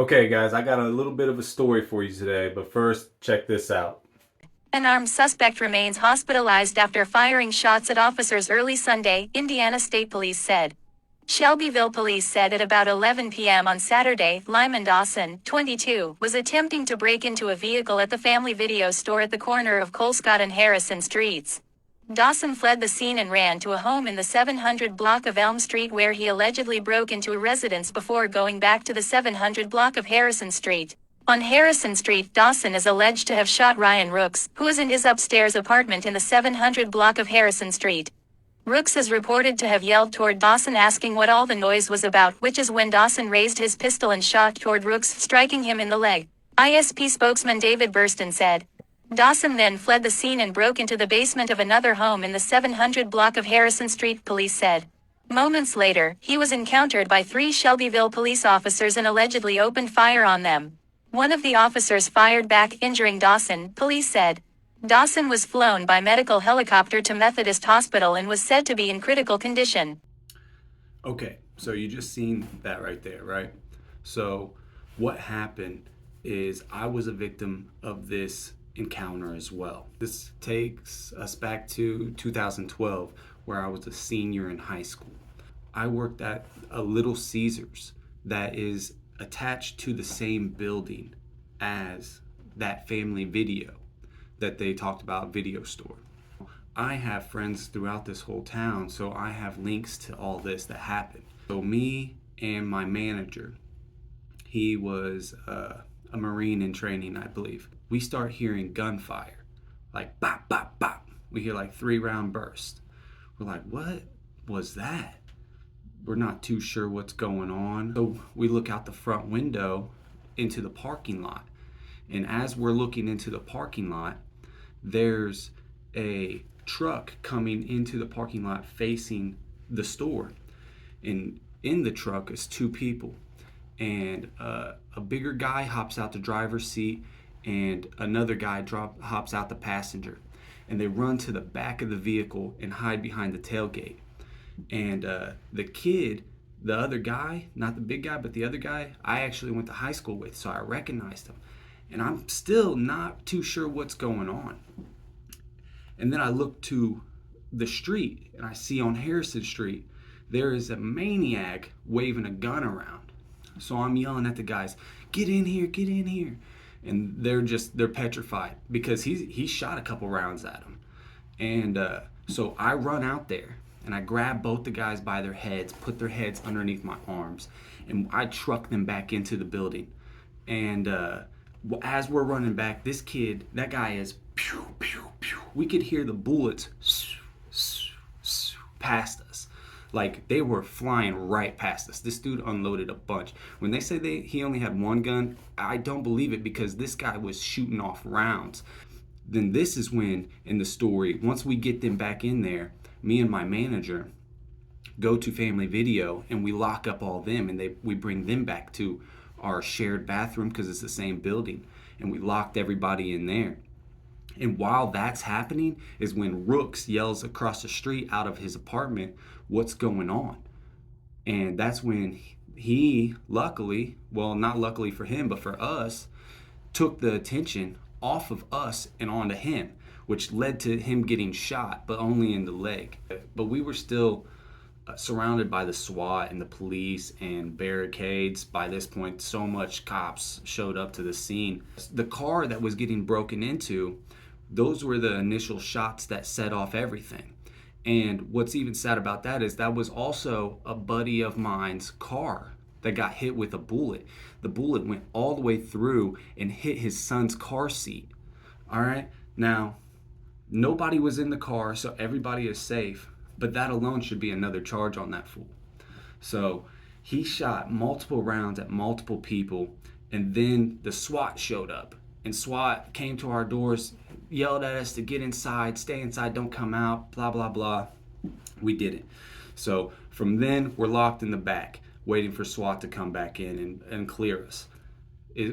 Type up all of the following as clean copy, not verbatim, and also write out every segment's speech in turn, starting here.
Okay, guys, I got a little bit of a story for you today, but first, check this out. An armed suspect remains hospitalized after firing shots at officers early Sunday, Indiana State Police said. Shelbyville police said at about 11 p.m. on Saturday, Lyman Dawson, 22, was attempting to break into a vehicle at the Family Video store at the corner of Colescott and Harrison Streets. Dawson fled the scene and ran to a home in the 700 block of Elm Street where he allegedly broke into a residence before going back to the 700 block of Harrison Street. On Harrison Street, Dawson is alleged to have shot Ryan Rooks, who is in his upstairs apartment in the 700 block of Harrison Street. Rooks is reported to have yelled toward Dawson asking what all the noise was about, which is when Dawson raised his pistol and shot toward Rooks, striking him in the leg. ISP spokesman David Burston said. Dawson then fled the scene and broke into the basement of another home in the 700 block of Harrison Street, police said. Moments later, he was encountered by 3 Shelbyville police officers and allegedly opened fire on them. One of the officers fired back, injuring Dawson, police said. Dawson was flown by medical helicopter to Methodist Hospital and was said to be in critical condition. Okay, so you just seen that right there, right? So what happened is I was a victim of this encounter as well. This takes us back to 2012, where I was a senior in high school. I worked at a Little Caesars that is attached to the same building as that Family Video that they talked about video store. I have friends throughout this whole town, so I have links to all this that happened. So me and my manager, he was a Marine in training, I believe. We start hearing gunfire, like bop, bop, bop. We hear like 3-round bursts. We're like, what was that? We're not too sure what's going on. So we look out the front window into the parking lot. And as we're looking into the parking lot, there's a truck coming into the parking lot facing the store. And in the truck is 2 people. And a bigger guy hops out the driver's seat and another guy hops out the passenger. And they run to the back of the vehicle and hide behind the tailgate. And the kid, the other guy, not the big guy, but the other guy, I actually went to high school with, so I recognized him. And I'm still not too sure what's going on. And then I look to the street and I see on Harrison Street, there is a maniac waving a gun around. So I'm yelling at the guys, get in here, get in here. And they're petrified because he shot a couple rounds at them. And so I run out there and I grab both the guys by their heads, put their heads underneath my arms, and I truck them back into the building. And as we're running back, this kid, that guy is pew, pew, pew. We could hear the bullets past us. Like they were flying right past us. This dude unloaded a bunch. When they say he only had 1 gun, I don't believe it because this guy was shooting off rounds. Then this is when, in the story, once we get them back in there, me and my manager go to Family Video and we lock up all them and we bring them back to our shared bathroom because it's the same building, and we locked everybody in there. And while that's happening is when Rooks yells across the street out of his apartment, what's going on? And that's when he luckily, well, not luckily for him, but for us, took the attention off of us and onto him, which led to him getting shot, but only in the leg. But we were still surrounded by the SWAT and the police and barricades. By this point, so much cops showed up to the scene. The car that was getting broken into, those were the initial shots that set off everything. And what's even sad about that is that was also a buddy of mine's car that got hit with a bullet. The bullet went all the way through and hit his son's car seat. All right, now nobody was in the car, so everybody is safe. But that alone should be another charge on that fool. So he shot multiple rounds at multiple people, and then the SWAT showed up. And SWAT came to our doors, yelled at us to get inside, stay inside, don't come out, blah, blah, blah. We didn't. So from then, we're locked in the back, waiting for SWAT to come back in and clear us.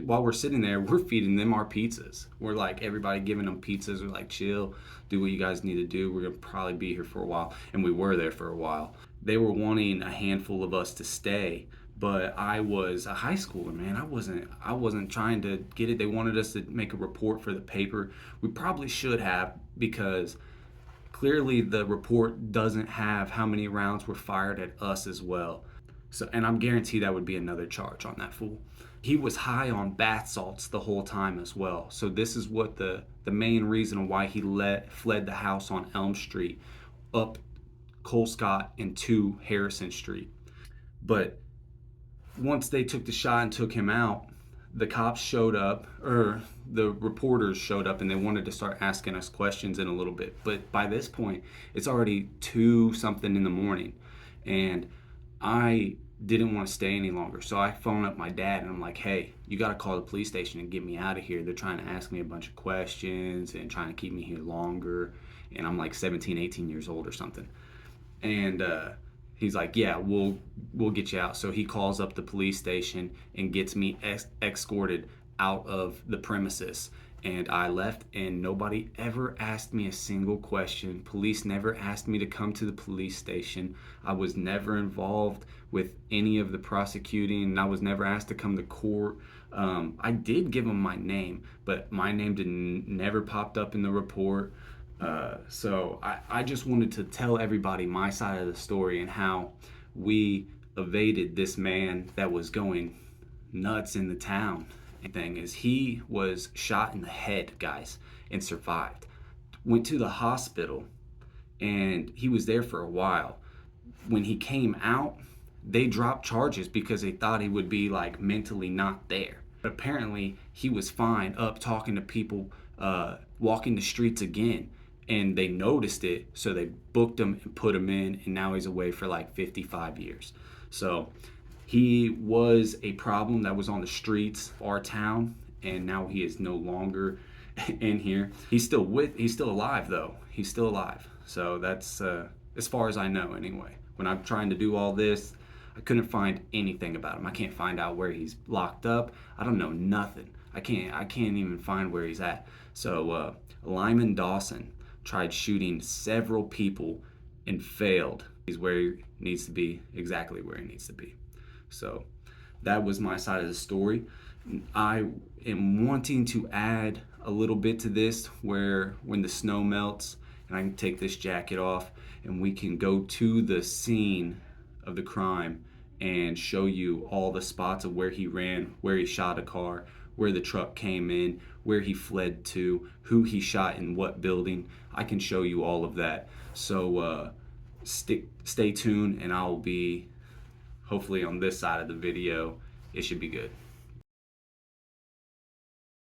While we're sitting there, we're feeding them our pizzas. We're like, everybody giving them pizzas. We're like, chill, do what you guys need to do. We're going to probably be here for a while. And we were there for a while. They were wanting a handful of us to stay, but I was a high schooler, man. I wasn't trying to get it. They wanted us to make a report for the paper. We probably should have, because clearly the report doesn't have how many rounds were fired at us as well. So, and I'm guaranteed that would be another charge on that fool. He was high on bath salts the whole time as well. So this is what the main reason why he fled the house on Elm Street, up Colescott and to Harrison Street. But once they took the shot and took him out, the cops showed up, or the reporters showed up, and they wanted to start asking us questions in a little bit. But by this point, it's already 2 something in the morning, and I didn't want to stay any longer. So I phoned up my dad, and I'm like, hey, you got to call the police station and get me out of here. They're trying to ask me a bunch of questions and trying to keep me here longer. And I'm like 17, 18 years old or something. And he's like, yeah, we'll get you out. So he calls up the police station and gets me escorted out of the premises. And I left, and nobody ever asked me a single question. Police never asked me to come to the police station. I was never involved with any of the prosecuting, and I was never asked to come to court. I did give them my name, but my name never popped up in the report. So I just wanted to tell everybody my side of the story and how we evaded this man that was going nuts in the town. The thing is, he was shot in the head, guys, and survived. Went to the hospital, and he was there for a while. When he came out, they dropped charges because they thought he would be like mentally not there. But apparently he was fine, up talking to people, walking the streets again. And they noticed it, so they booked him and put him in, and now he's away for like 55 years. So he was a problem that was on the streets of our town, and now he is no longer in here. He's still alive though. He's still alive. So that's as far as I know anyway. When I'm trying to do all this, I couldn't find anything about him. I can't find out where he's locked up. I don't know nothing. I can't even find where he's at. So Lyman Dawson tried shooting several people and failed. He's where he needs to be, exactly where he needs to be. So that was my side of the story. I am wanting to add a little bit to this, where when the snow melts and I can take this jacket off and we can go to the scene of the crime and show you all the spots of where he ran, where he shot a car, where the truck came in, where he fled to, who he shot in what building. I can show you all of that. So stay tuned, and I'll be hopefully on this side of the video. It should be good.